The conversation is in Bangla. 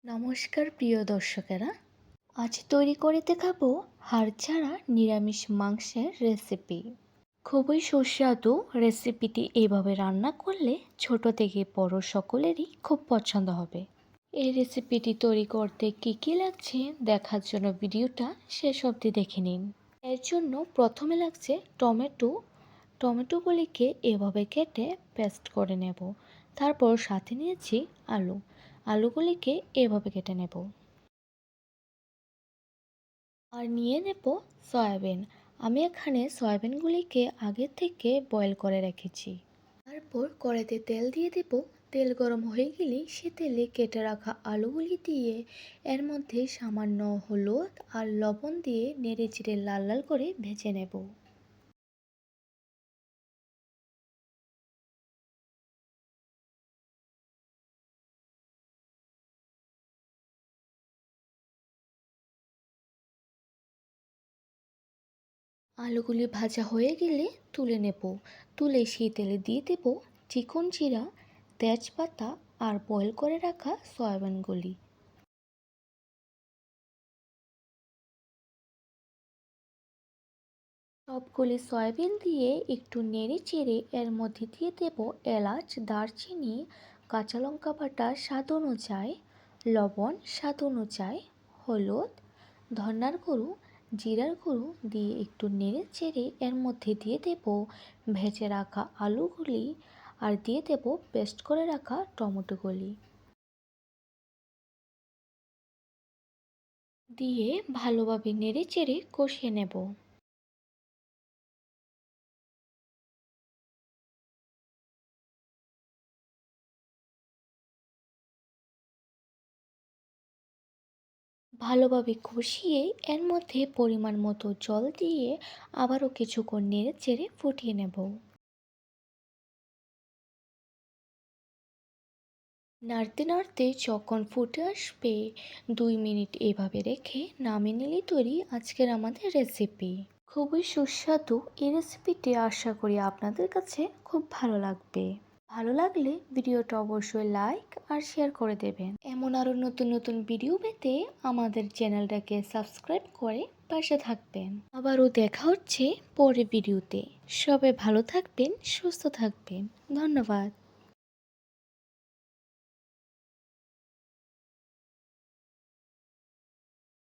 নমস্কার প্রিয় দর্শকেরা, আজ তৈরি করে দেখাবো হাড় ছাড়া নিরামিষ মাংসের রেসিপি। খুবই সুস্বাদু রেসিপিটি এইভাবে রান্না করলে ছোট থেকে বড় সকলেরই খুব পছন্দ হবে। এই রেসিপিটি তৈরি করতে কী কী লাগছে দেখার জন্য ভিডিওটা শেষ অবধি দেখে নিন। এর জন্য প্রথমে লাগছে টমেটোগুলিকে এভাবে কেটে পেস্ট করে নেব। তারপর সাথে নিয়েছি আলুগুলিকে এভাবে কেটে নেব। আর নিয়ে নেব সয়াবিন। আমি এখানে সয়াবিনগুলিকে আগে থেকে বয়েল করে রেখেছি। তারপর কড়াইতে তেল দিয়ে দেব। তেল গরম হয়ে গেলে সে তেলে কেটে রাখা আলুগুলি দিয়ে এর মধ্যে সামান্য হলুদ আর লবণ দিয়ে নেড়ে চেড়ে লাল লাল করে ভেজে নেব। আলুগুলি ভাজা হয়ে গেলে তুলে নেব। তুলে সেই তেলে দিয়ে দেব চিকন জিরা, তেজপাতা আর বয়েল করে রাখা সয়াবিনগুলি। সবগুলি সয়াবিন দিয়ে একটু নেড়ে চেড়ে এর মধ্যে দিয়ে দেব এলাচ, দারচিনি, কাঁচা লঙ্কা বাটা স্বাদ অনুযায়ী, লবণ স্বাদ অনুযায়ী, হলুদ, ধনিয়ার গুঁড়ো, জিরার গুঁড়ো দিয়ে একটু নেড়ে চেড়ে এর মধ্যে দিয়ে দেব ভেজে রাখা আলুগুলি আর দিয়ে দেব পেস্ট করে রাখা টমেটোগুলি। দিয়ে ভালোভাবে নেড়ে চেড়ে কষিয়ে নেব। ভালোভাবে কষিয়ে এর মধ্যে পরিমাণ মতো জল দিয়ে আবারও কিছুক্ষণ নেড়ে চেড়ে ফুটিয়ে নেব। নাড়তে নাড়তে যখন ফুটে আসবে 2 মিনিট এভাবে রেখে নামিয়ে নিলেই তৈরি আজকের আমাদের রেসিপি। খুবই সুস্বাদু এই রেসিপিটি আশা করি আপনাদের কাছে খুব ভালো লাগবে। ভালো লাগলে ভিডিওটা অবশ্যই লাইক আর শেয়ার করে দেবেন। এমন আরও নতুন নতুন ভিডিও পেতে আমাদের চ্যানেলটাকে সাবস্ক্রাইব করে পাশে থাকবেন। আবারও দেখা হচ্ছে পরের ভিডিওতে। সবাই ভালো থাকবেন, সুস্থ থাকবেন। ধন্যবাদ।